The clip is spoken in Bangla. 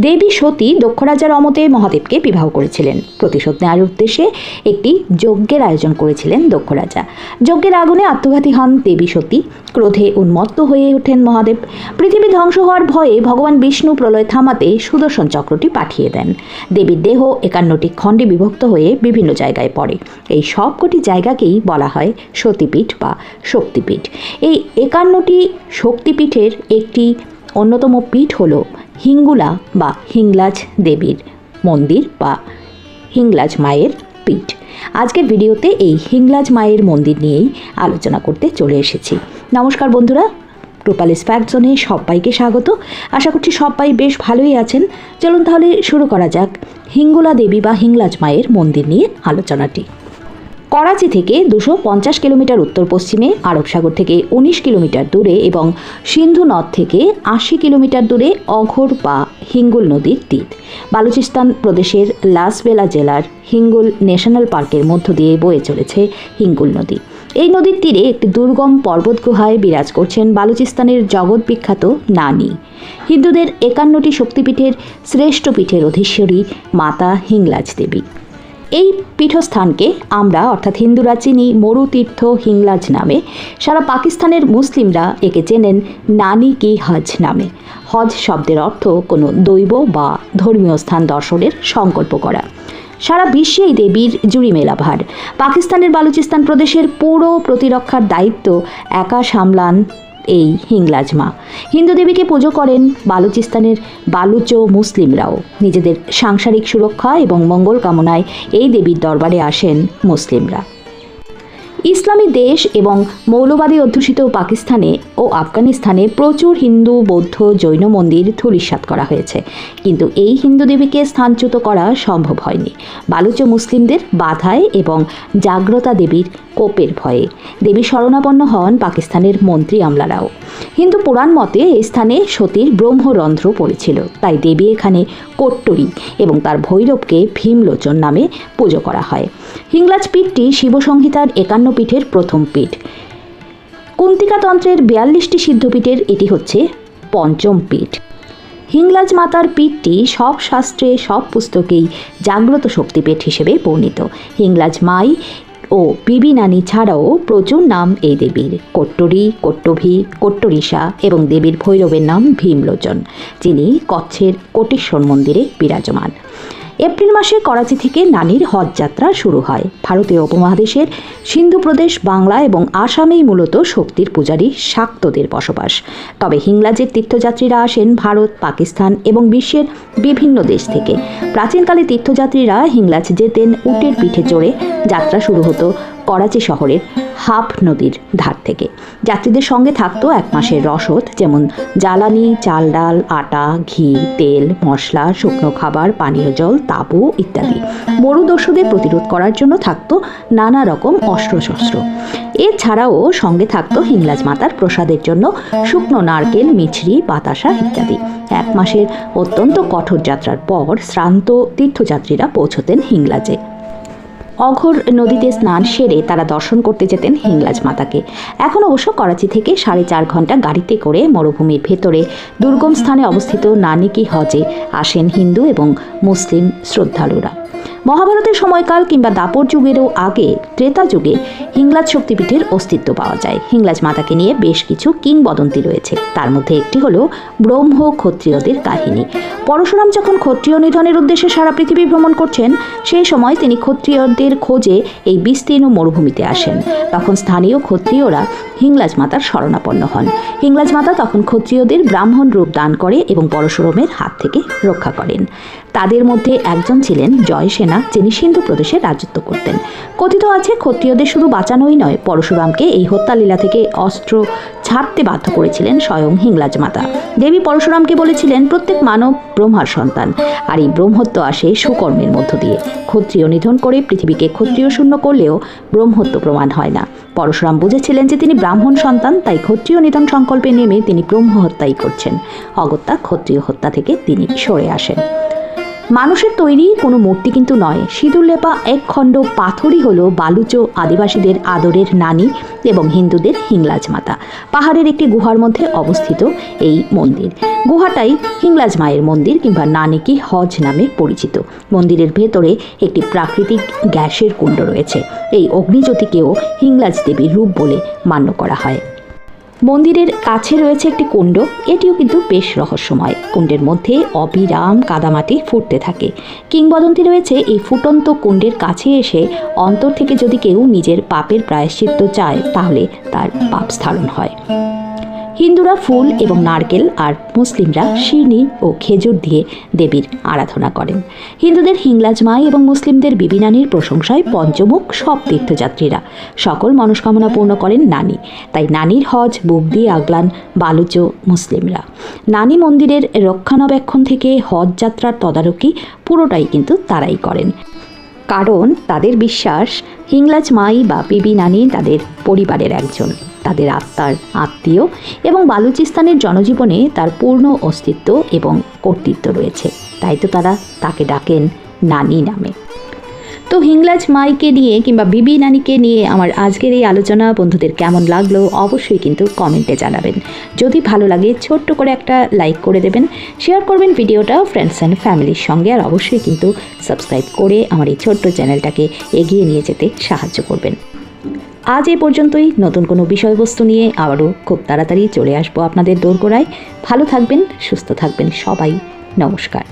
দেবী সতী দক্ষ রাজার অমতে মহাদেবকে বিবাহ করেছিলেন। প্রতিশোধ নেওয়ার উদ্দেশ্যে একটি যজ্ঞের আয়োজন করেছিলেন দক্ষ রাজা। যজ্ঞের আগুনে আত্মঘাতী হন দেবী সতী। ক্রোধে উন্মত্ত হয়ে ওঠেন মহাদেব। পৃথিবী ধ্বংস হওয়ার ভয়ে ভগবান বিষ্ণু প্রলয় থামাতে সুদর্শন চক্রটি পাঠিয়ে দেন। দেবীর দেহ 51টি খণ্ডে বিভক্ত হয়ে বিভিন্ন জায়গায় পড়ে। এই সবকটি জায়গাকেই বলা হয় সতীপীঠ বা শক্তিপীঠ। এই 51টি শক্তিপীঠের একটি অন্যতম পীঠ হল হিঙ্গুলা বা হিংলাজ দেবীর মন্দির বা হিংলাজ মায়ের পীঠ। আজকের ভিডিওতে এই হিংলাজ মায়ের মন্দির নিয়েই আলোচনা করতে চলে এসেছি। নমস্কার বন্ধুরা, রূপালিস ফ্যাক্ট জোনে সবাইকে স্বাগত। আশা করছি সবাই বেশ ভালোই আছেন। চলুন তাহলে শুরু করা যাক হিঙ্গুলা দেবী বা হিংলাজ মায়ের মন্দির নিয়ে আলোচনাটি। করাচি থেকে 250 কিলোমিটার উত্তর পশ্চিমে, আরব সাগর থেকে 19 কিলোমিটার দূরে এবং সিন্ধু নদ থেকে 80 কিলোমিটার দূরে অঘোর বা হিঙ্গুল নদীর তীর। বালুচিস্তান প্রদেশের লাসবেলা জেলার হিঙ্গুল ন্যাশনাল পার্কের মধ্য দিয়ে বয়ে চলেছে হিঙ্গুল নদী। এই নদীর তীরে একটি দুর্গম পর্বত গুহায় বিরাজ করছেন বালুচিস্তানের জগৎ বিখ্যাত নানি। হিন্দুদের 51টি শক্তিপীঠের শ্রেষ্ঠ পীঠের অধীশ্বরী মাতা হিংলাজ দেবী। এই পীঠস্থানকে আমরা অর্থাৎ হিন্দুরা চিনি মরুতীর্থ হিংলাজ নামে। সারা পাকিস্তানের মুসলিমরা একে চেনেন নানি কি হজ নামে। হজ শব্দের অর্থ কোনো দৈব বা ধর্মীয় স্থান দর্শনের সংকল্প করা। সারা বিশ্বে এই দেবীর জুড়ি মেলা ভার। পাকিস্তানের বালুচিস্তান প্রদেশের পুরো প্রতিরক্ষার দায়িত্ব একা সামলান এই হিংলাজ মা। হিন্দু দেবীকে পুজো করেন বালুচিস্তানের বালুচ মুসলিমরাও। নিজেদের সাংসারিক সুরক্ষা এবং মঙ্গল কামনায় এই দেবীর দরবারে আসেন মুসলিমরা। ইসলামী দেশ এবং মৌলবাদী অধ্যুষিত পাকিস্তানে ও আফগানিস্তানে প্রচুর হিন্দু, বৌদ্ধ, জৈন মন্দির ধূলিসাৎ করা হয়েছে, কিন্তু এই হিন্দু দেবীকে স্থানচ্যুত করা সম্ভব হয়নি বালুচ মুসলিমদের বাধায় এবং জাগ্রতা দেবীর কোপের ভয়ে। দেবী শরণাপন্ন হন পাকিস্তানের মন্ত্রী আমলারাও। হিন্দু পুরাণ মতে এই স্থানে সতীর ব্রহ্মরন্ধ্র পড়েছিল, তাই দেবী এখানে কোট্টরি এবং তার ভৈরবকে ভীমলোচন নামে পুজো করা হয়। হিংলাজ পীঠটি শিবসংহিতার 51 পীঠের প্রথম পীঠ। কুন্তিকা তন্ত্রের 42টি সিদ্ধপীঠের এটি হচ্ছে পঞ্চম পীঠ। হিংলাজ মাতার পীঠটি সব শাস্ত্রে, সব পুস্তকেই জাগ্রত শক্তিপীঠ হিসেবে বর্ণিত। হিংলাজ মাই ও বিবি নানি ছাড়াও প্রচুর নাম এই দেবীর। কোট্টরি, কোট্টভি, কোট্টরিষা এবং দেবীর ভৈরবের নাম ভীমলোচন, যিনি কচ্ছের কোটেশ্বর মন্দিরে বিরাজমান। এপ্রিল মাসে করাচি থেকে নানির হজ যাত্রা শুরু হয়। ভারতীয় উপমহাদেশের সিন্ধু প্রদেশ, বাংলা এবং আসামেই মূলত শক্তির পূজারী শাক্তদের বসবাস। তবে হিংলাজের তীর্থযাত্রীরা আসেন ভারত, পাকিস্তান এবং বিশ্বের বিভিন্ন দেশ থেকে। প্রাচীনকালে তীর্থযাত্রীরা হিংলাজ যেতেন উটের পিঠে চড়ে। যাত্রা শুরু হতো করাচি শহরের হাফ নদীর ধার থেকে। যাত্রীদের সঙ্গে থাকতো 1 মাসের রসদ, যেমন জ্বালানি, চাল ডাল, আটা, ঘি, তেল, মশলা, শুকনো খাবার, পানীয় জল, তাঁবু ইত্যাদি। মরুদস্যুদের প্রতিরোধ করার জন্য থাকতো নানা রকম অস্ত্রশস্ত্র। এছাড়াও সঙ্গে থাকতো হিংলাজ মাতার প্রসাদের জন্য শুকনো নারকেল, মিছরি, বাতাসা ইত্যাদি। 1 মাসের অত্যন্ত কঠোর যাত্রার পর শ্রান্ত তীর্থযাত্রীরা পৌঁছতেন হিংলাজে। অঘোর নদীতে স্নান সেরে তারা দর্শন করতে যেতেন হিংলাজ মাতাকে। এখন অবশ্য করাচি থেকে 4.5 ঘন্টা গাড়িতে করে মরুভূমির ভেতরে দুর্গম স্থানে অবস্থিত নানি কি হজে আসেন হিন্দু এবং মুসলিম শ্রদ্ধালুরা। মহাভারতের সময়কাল কিংবা দাপর যুগেরও আগে ত্রেতা যুগে হিংলাজ শক্তিপীঠের অস্তিত্ব পাওয়া যায়। হিংলাজ মাতাকে নিয়ে বেশ কিছু কিংবদন্তি রয়েছে। তার মধ্যে একটি হলো ব্রহ্ম ক্ষত্রিয়দের কাহিনী। পরশুরাম যখন ক্ষত্রিয় নিধনের উদ্দেশ্যে সারা পৃথিবী ভ্রমণ করছেন, সেই সময় তিনি ক্ষত্রিয়দের খোঁজে এই বিস্তীর্ণ মরুভূমিতে আসেন। তখন স্থানীয় ক্ষত্রিয়রা হিংলাজ মাতার শরণাপন্ন হন। হিংলাজ মাতা তখন ক্ষত্রিয়দের ব্রাহ্মণ রূপ দান করে এবং পরশুরামের হাত থেকে রক্ষা করেন। তাদের মধ্যে একজন ছিলেন জয়সেনা, যিনি সিন্ধু প্রদেশে রাজত্ব করতেন। কথিত আছে ক্ষত্রিয়দের শুধু বাঁচানোই নয়, পরশুরামকে এই হত্যালীলা থেকে অস্ত্র ছাড়তে বাধ্য করেছিলেন স্বয়ং হিংলাজ মাতা। দেবী পরশুরামকে বলেছিলেন, প্রত্যেক মানব ব্রহ্মার সন্তান, আর এই ব্রহ্মত্ব আসে সুকর্মের মধ্য দিয়ে। ক্ষত্রিয় নিধন করে পৃথিবীকে ক্ষত্রিয় শূন্য করলেও ব্রহ্মত্ব প্রমাণ হয় না। পরশুরাম বুঝেছিলেন যে তিনি ব্রাহ্মণ সন্তান, তাই ক্ষত্রিয় নিধন সংকল্পে নেমে তিনি ব্রহ্ম হত্যাই করছেন। অগত্যা ক্ষত্রিয় হত্যা থেকে তিনি সরে আসেন। মানুষের তৈরি কোনো মূর্তি কিন্তু নয়, সিঁদুর লেপা এক খণ্ড পাথরই হলো বালুচো আদিবাসীদের আদরের নানী এবং হিন্দুদের হিংলাজ মাতা। পাহাড়ের একটি গুহার মধ্যে অবস্থিত এই মন্দির। গুহাটাই হিংলাজ মায়ের মন্দির কিংবা নানী কি হজ নামে পরিচিত। মন্দিরের ভেতরে একটি প্রাকৃতিক গ্যাসের কুণ্ড রয়েছে। এই অগ্নিজ্যোতিকেও হিংলাজ দেবীর রূপ বলে মান্য করা হয়। মন্দিরের কাছে রয়েছে একটি কুণ্ড, এটিও কিন্তু বেশ রহস্যময়। কুণ্ডের মধ্যে অবিরাম কাদামাটি ফুটতে থাকে। কিংবদন্তি রয়েছে এই ফুটন্ত কুণ্ডের কাছে এসে অন্তর থেকে যদি কেউ নিজের পাপের প্রায়শ্চিত্ত চায় তাহলে তার পাপ স্থারণ হয়। হিন্দুরা ফুল এবং নারকেল আর মুসলিমরা শিরনি ও খেজুর দিয়ে দেবীর আরাধনা করেন। হিন্দুদের হিংলাজ মাই এবং মুসলিমদের বিবি নানীর প্রশংসায় পঞ্চমুখ সব তীর্থযাত্রীরা। সকল মনস্কামনা পূর্ণ করেন নানী, তাই নানীর হজ বুক দিয়ে আগলান বালুচো মুসলিমরা। নানী মন্দিরের রক্ষণাবেক্ষণ থেকে হজ যাত্রার তদারকি পুরোটাই কিন্তু তারাই করেন, কারণ তাদের বিশ্বাস হিংলাজ মাই বা বিবি নানী তাদের পরিবারের একজন, তাদের আত্মার আত্মীয় এবং বালুচিস্তানের জনজীবনে তার পূর্ণ অস্তিত্ব এবং কর্তৃত্ব রয়েছে। তাই তো তারা তাকে ডাকেন নানী নামে। তো হিংলাজ মাইকে নিয়ে কিংবা বিবি নানীকে নিয়ে আমার আজকের এই আলোচনা বন্ধুদের কেমন লাগলো অবশ্যই কিন্তু কমেন্টে জানাবেন। যদি ভালো লাগে ছোট্ট করে একটা লাইক করে দেবেন, শেয়ার করবেন ভিডিওটা ফ্রেন্ডস অ্যান্ড ফ্যামিলির সঙ্গে, আর অবশ্যই কিন্তু সাবস্ক্রাইব করে আমার এই ছোট্ট চ্যানেলটাকে এগিয়ে নিয়ে যেতে সাহায্য করবেন। আজ এ পর্যন্তই। নতুন কোনো বিষয়বস্তু নিয়ে আবারও খুব তাড়াতাড়ি চলে আসবো আপনাদের দোরগোড়ায়। ভালো থাকবেন, সুস্থ থাকবেন সবাই। নমস্কার।